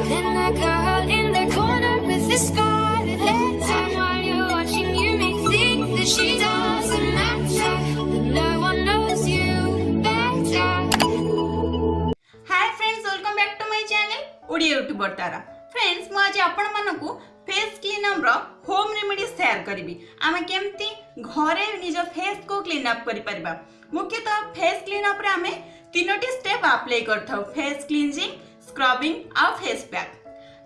And that girl in the corner with the scarlet letter, while you're watching, you may think that she doesn't matter, that no one knows you better. Hi friends, welcome back to my channel Odia YouTuber Tara. Friends, मु आज आपण मानकू face cleanup रो home remedy share करिवि। आमे केमती घरे निज फेस को क्लीन अप करि परिबा। मुख्यतः फेस क्लीनअप रे आमे तीनोटी स्टेप अप्लाई करथाउ, फेस क्लींजिंग, स्क्रबिंग आ फेस पैक।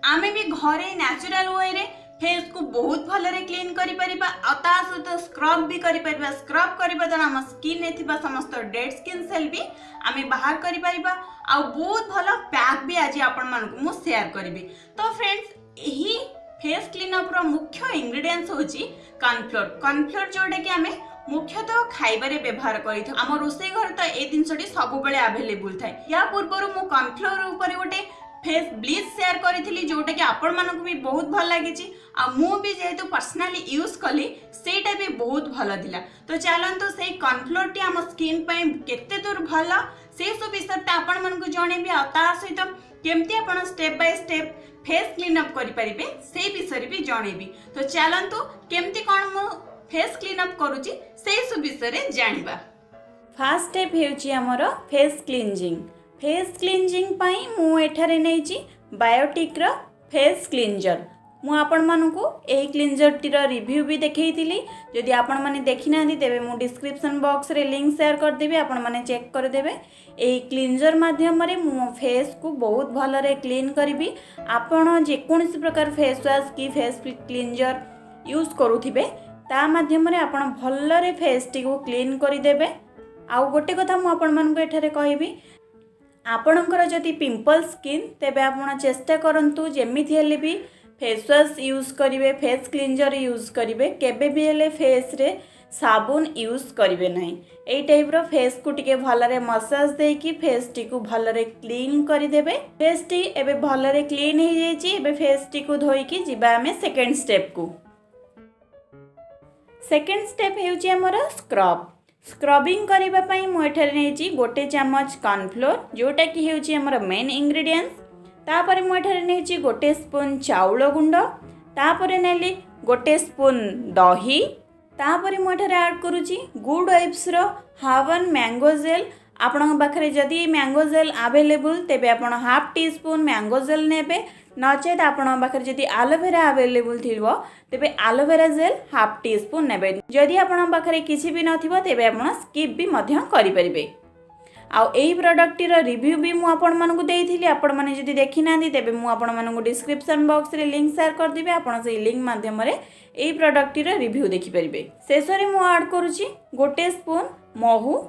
आमे भी घरे नेचुरल वे रे फेस को बहुत भल रे क्लीन करि परिबा आ ता सहित स्क्रब भी करि परिबा। स्क्रब करबा द्वारा हम स्किन ने थिबा समस्त डेड स्किन सेल भी आमे बाहर करि परिबा आ बहुत भल पैक भी आज आपण मानकू मु शेयर करिवि। तो फ्रेंड्स, एही फेस क्लीनअप रो मुख्य इंग्रेडिएंट्स होची कॉर्नफ्लोर। कॉर्नफ्लोर जोडे कि आमे मुख्यतः खाइबारे व्यवहार करिथो। आम रोसई घर तो ए जिनसटी सब बेले अवेलेबल थाए। या पूर्व मु कॉर्नफ्लोर ऊपर गोटे फेस ब्लीच शेयर करी जोटा कि आपण मानकू भी बहुत भल लगी आ मु भी जेहेतु पर्सनाली यूज कली सेटा भी बहुत भल दिला। तो चलतु से कॉर्नफ्लोर टी आम स्किन पे केते दूर भल से सब विषय आपण मानकू जणेबी आ ता सहित केमती आपण step by step face clean up करि परिबे से विषय भी जणेबी। तो चलतु केमती कोन मु फेस क्लीन अप करूची से सब विषय जानिबा। फर्स्ट स्टेप हेउची हमर फेस क्लींजिंग। फेस क्लींजिंग पाई मु एठारे नेची बायोटिक रो फेस क्लींजर। मु आपण मानकू ए क्लींजर टीर रिव्यू भी देखैतिली। जदि आपण माने देखि नांदी तेबे मु डिस्क्रिप्शन बॉक्स रे लिंक शेयर कर देबी, आपण माने चेक कर देबे। ए क्लींजर माध्यम रे मु फेस को बहुत भल रे क्लीन करबी। आपण जे कोनसी प्रकार फेस वॉश की फेस क्लींजर यूज करूथिबे ता माध्यम रे आपण भल रे फेस टी को क्लीन करि देबे। आ गोटे कथा मु आपण मानकू एठारे कहबी, आपणकर जदि पिंपल स्किन तेबे आपण चेष्टा करंतु जेमिथि हेले भी फेस वॉश यूज करिवे, फेस क्लींजर यूज करिवे, केबे भी हेले फेस रे साबुन यूज करिवे नहीं। एई टाइप रो फेस को टिके भलरे मसाज देकी फेस टी को भलरे क्लीन करि देबे। फेस टी एबे भलरे क्लीन हे जेची। एबे फेस टी को धोई की जिबा हमें सेकंड स्टेप को। सेकंड स्टेप हेउची हमर स्क्रब। स्क्रबिंग करिबा पई मु एठारे नेची गोटे चमच कॉर्नफ्लोर जोटा कि हेउची हमर मेन इंग्रेडिएंट्स। तापरे मु एठारे नेची गोटे स्पून चाउल गुंड, तापरे नेली गोटे स्पून दही, तापरे मु एठारे ऐड करूची गुड वाइब्स रो हावन मैंगो जेल। आपन पाखरे जदि मैंगो जेल अवेलेबल तेबे आपण half teaspoon mango gel नेबे, नचेत आपण पाखरे जदि एलोवेरा अवेलेबल थिबो तेबे aloe vera gel half teaspoon नेबे। जदि आपण पाखरे किछि भी नथिबो तेबे आपण स्किप भी मध्य करि परिबे। आ एई प्रोडक्ट रो रिव्यू भी मु आपण मानकू देइथिली। आपण माने जदि देखि नांदी तेबे मु आपण मानकू डिस्क्रिप्शन बॉक्स रे लिंक शेयर कर देबे। आपण से लिंक माध्यम रे एई प्रोडक्ट रो रिव्यू देखि परिबे। शेषरे मु ऐड करूची गोटे स्पून महू।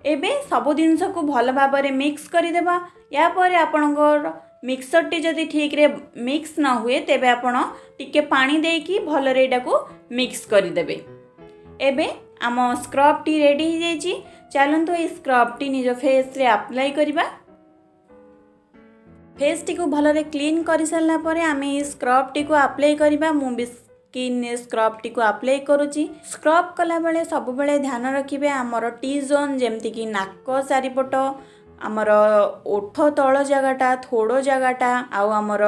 एबे सब जिनस को भल भाबरे मिक्स करि देबा। या परे आपनकर मिक्सर टी जदि ठीक रे मिक्स न हुए तेबे आपण टिके पानी देकी भल रे एटा को मिक्स करि देबे। एबे आम स्क्रब टी रेडी हो जाइए। चलतु ये स्क्रब टी निज फेस रे अप्लाई करिबा। फेस टी को भल रे क्लीन कर सारला परे आमे ये स्क्रब टी को अप्लाई करिबा। मु भी स्किन ने स्क्रब टी को अप्लाई करूची। स्क्रब कला बेले सब बेले ध्यान रखिबे हमर टी जोन जेमति कि नाक चारिपट, आमर ओठ तल जगाटा, थोड़ जगाटा आउ आमर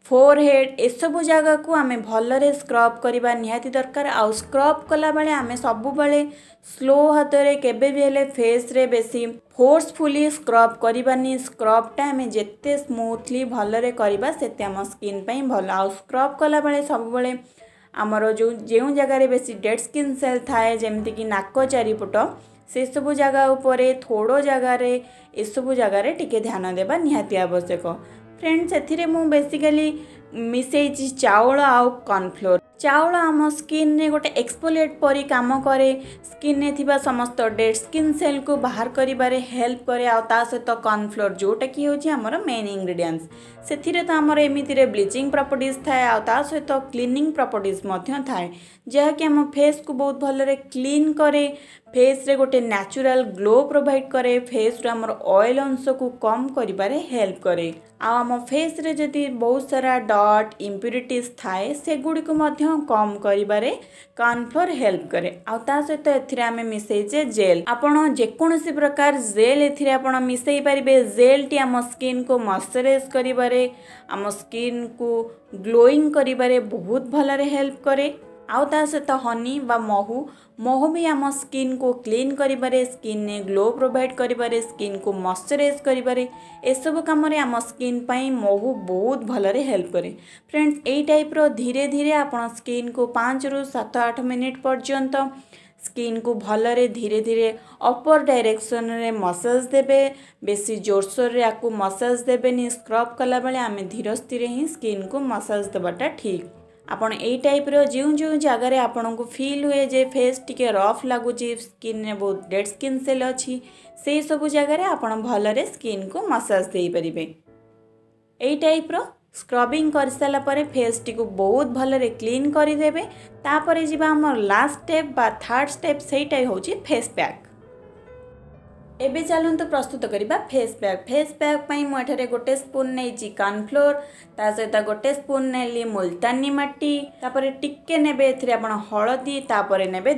फोरहेड एसबू जगह को आमे भलरे स्क्रब करबा निहाती दरकार। आउ स्क्रब कला बेले आमे सब बेले स्लो हाथ रे केबे भी हेले फेस रे बेसी फोर्सफुली स्क्रब करबानी। स्क्रब टा आमे जेते स्मूथली भलरे करबा सेते आम स्किन पई भल। आउ स्क्रब कला बेले सब बेले आमर जो जगह रे बेसी डेड स्किन सेल थाए जेमति कि नाक चारिपट से सब जगह उपरे, थोड़ जगह रे एसबू जगह रे टिके ध्यान देबा निहाती आवश्यक। फ्रेंड्स, एथिरे मु बेसिकली मिसेइची चाउल आउ कॉर्नफ्लोर। चाउल आम स्किन ने गोटे एक्सफोलिएट परी काम करे। स्किन ने थिबा समस्त डेड स्किन सेल को बाहर करिबारे हेल्प करे। आ ता सहित कॉर्नफ्लोर जोटा कि होची हमर मेन इंग्रेडिएंट्स। सेथिरे तो हमर एमितिरे ब्लीचिंग प्रॉपर्टीज थाए आ ता सहित क्लीनिंग प्रॉपर्टीज मध्य थाए जहा कि हम फेस को बहुत भलरे क्लीन करे। फेस रे गोटे नेचुरल ग्लो प्रोवाइड करे। फेस रे हमर ऑयल अंश को कम करिबारे हेल्प करे। आ हम फेस रे जदि बहुत सारा डॉट इम्प्यूरिटीज थाए से गुडी को मध्य कम करिबारे कॉर्नफ्लोर हेल्प करे। आ ता सहित एथिरे आमे मिसेइचे जेल। आपण जेकोनोसी प्रकार जेल एथिरे आपण मिसेई परिबे। जेल टी आम स्किन को मॉइस्चराइज करिबारे, आम स्किन को ग्लोइंग करिबारे बहुत भलरे हेल्प करे। आउ ता सहित हनी बा महू भी आम स्किन को क्लीन करिबारे, स्किन ने ग्लो प्रोवाइड करिबारे, स्किन को मॉइस्चराइज करिबारे, ए सब काम रे आम स्किन पई महू बहुत भलरे हेल्प करे। फ्रेंड्स एई टाइप रो धीरे धीरे आपण स्किन को 5 रु 7-8 मिनिट पर्यंत स्किन को भलरे धीरे धीरे अपर डायरेक्शन रे मसाज देबे। बेसी जोरसोर रे आकु मसाज देबेनी। स्क्रब कला बेले आमे धीरे स्थिर ही स्किन को मसाज देबाटा ठीक। आपण एई टाइप रो जो जगह रे आपण को फील हुए जे फेस टिके रफ लागुची, स्किन ने बहुत डेड स्किन सेल अछि, से सब जगह रे आपण भलरे स्किन को मसाज देई परिबे। एई टाइप रो स्क्रबिंग कर साला परे फेस टी को बहुत भलरे क्लीन करि देबे। तापरे जिबा हमर लास्ट स्टेप बा थर्ड स्टेप सेटा होची फेस पैक। एबे चलंतु प्रस्तुत करिबा फेस पैक। फेस पैक पई मु एठारे गोटे स्पून नेची कॉर्नफ्लोर, ता सहित गोटे स्पून नेली मुल्तानी माटी, तापरे टिक्के नेबे एथिरे आपण हळदी, तापरे नेबे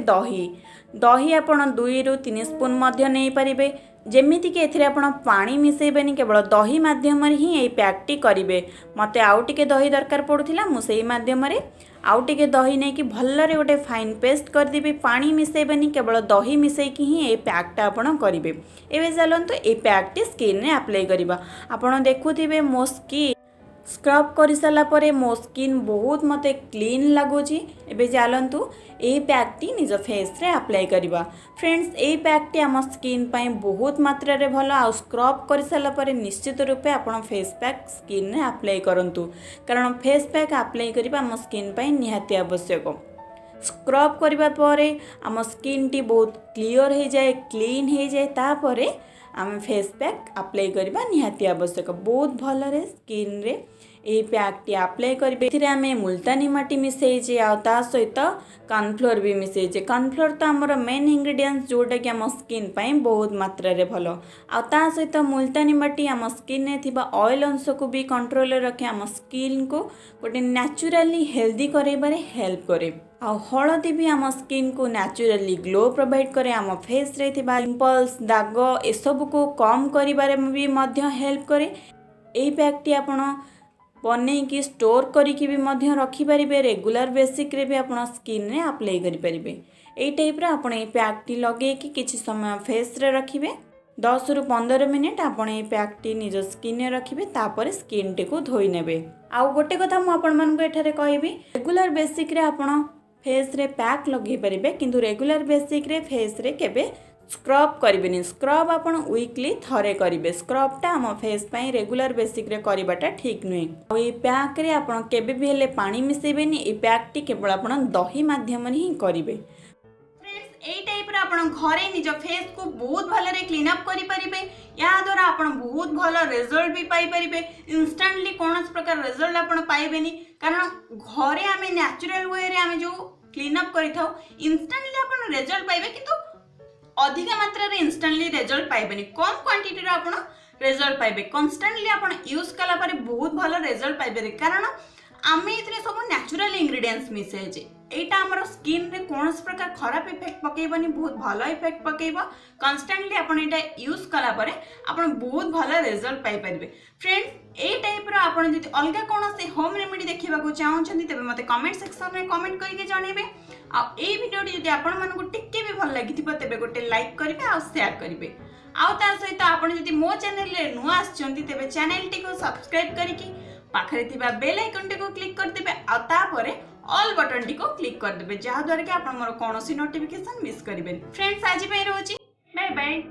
दही आपण 2 रु 3 स्पून मध्य नै परिबे। जेमिति कि एथिरे आपण पानी मिसेबेनी, केवल दही माध्यम रे ही एई पैक टी करिवे। मते आउ टिके दही दरकार पडुथिला, मु सेई माध्यम रे आउ टिके दही नै कि भल्लरे गोटे फाइन पेस्ट कर दिबे। पानी मिसेबेनी, केवल दही मिसेई कि ही एई पैक टा आपण करिवे। एबे चलंतु एई पैक टी स्किन रे अप्लाई करिबा। आपण देखुथिबे मो स्किन स्क्रब कर सारा परे मो स्किन बहुत मते क्लीन लगुची। एबे चलंतु एई पैक टी निज फेस रे अप्लाई करिबा। फ्रेंड्स एई पैक टी आम स्किन पई बहुत मात्रा रे भलो। आ स्क्रब कर सारा परे निश्चित रूपे आपण फेस पैक स्किन रे अप्लाई करंतु, कारण फेस पैक अप्लाई करिबा आम स्किन पई निहाती आवश्यक। स्क्रब करिबा परे आम स्किन टी बहुत क्लियर हो जाए, क्लीन हो जाए, तापरे आम फेस पैक अप्लाई करबा निहाती आवश्यक। बहुत भलरे स्किन रे ए पैक टी अप्लाई करिबे। एथिरे आमे मुल्तानी माटी मिसेइचे, आ ता सहित कॉर्नफ्लोर भी मिसेइचे। कॉर्नफ्लोर तो हमर मेन इंग्रेडिएंट्स जोटा कि आम स्किन पई बहुत मात्रा रे भलो। आ ता सहित मुल्तानी माटी आम स्किन ने थिबा ऑयल अंश को भी कंट्रोल रे रखे, आम स्किन को गोटे नेचुरली हेल्दी करैबारे हेल्प करे। आ हळदी भी आम स्किन को नेचुरली ग्लो प्रोवाइड करे। आम फेस रे थिबा पिंपल्स, दाग ए सब को कम करिबारे भी मध्य हेल्प करे। एई पैक टी आपण बनै कि स्टोर करिकि भी मध्य रखि परिबे। रेगुलर बेसिक रे भी आपण स्किन रे अप्लाई करि परिबे। एई टाइप रे आपण ए पैक टी लगे कि किछि समय फेस रे रखिबे। 10 रु 15 मिनिट आपण ए पैक टी निज स्किन रे रखिबे, तापरे स्किन टी को धोई नेबे। आ गोटे कथा मु आपण मन को एठारे कहिबी, रेगुलर बेसिक रे आपण फेस रे पैक लगे परिबे, किंतु रेगुलर बेसिक रे फेस रे केबे स्क्रब करिबेनी। स्क्रब आपण वीकली थरे करिबे। स्क्रब टा हम फेस पई रेगुलर बेसिक रे करिबाटा ठीक नुई। आ ए पैक रे आपण केबे भी हेले पानी मिसेबेनी। ए पैक टी केवल आपण दही माध्यम रे ही करिबे। फ्रेंड्स एई टाइप रे आपण घरे निज फेस को बहुत भलरे क्लीन अप करि परिबे। या द्वारा आपण बहुत भलो रिजल्ट भी पाई परिबे। इंस्टेंटली कोनस प्रकार रिजल्ट आपण पाइबेनी, कारण घरे आमे नेचुरल वे रे आमे जो क्लीन अप करि थाउ इंस्टेंटली आपण रिजल्ट पाइबे, किंतु अधिक मात्रा रे इंस्टेंटली रिजल्ट पाइबेनी। कम क्वांटिटी रे आपण रिजल्ट पाइबे। कांस्टेंटली आपण यूज कला परे बहुत भलो रिजल्ट पाइबे, कारण आमे इतरे सब नेचुरल इंग्रेडिएंट्स मिसेजे। एटा हमर स्किन रे कोनस प्रकार खराब इफेक्ट पकेबनी, बहुत भलो इफेक्ट पकेबो। कांस्टेंटली आपण एटा यूज कला परे आपण बहुत भलो रिजल्ट पाइ परिबे। फ्रेंड्स ए टाइप रो आपण जति अलगा कोनसे होम रेमेडी देखिबा को चाहउछन्ती, तबे मते कमेंट सेक्शन रे कमेंट करके जणेबे। आ ए वीडियो जति आपण मानको टिक्के भी भल लागिथिबो, तबे गोटे लाइक करिवे आ शेयर करिवे। आ ता सहित आपण जति मो चैनल रे नुआ आछन्ती, तबे चैनल टी को सब्सक्राइब करिकि पाखरे थिबा बेल आइकन टी को क्लिक कर देबे। आ ता परे ऑल बटन टी को क्लिक कर देबे, जहा द्वारा कि आपण मोर कोनोसी नोटिफिकेशन मिस करिबेनी। फ्रेंड्स आज पे रहउची, बाय बाय।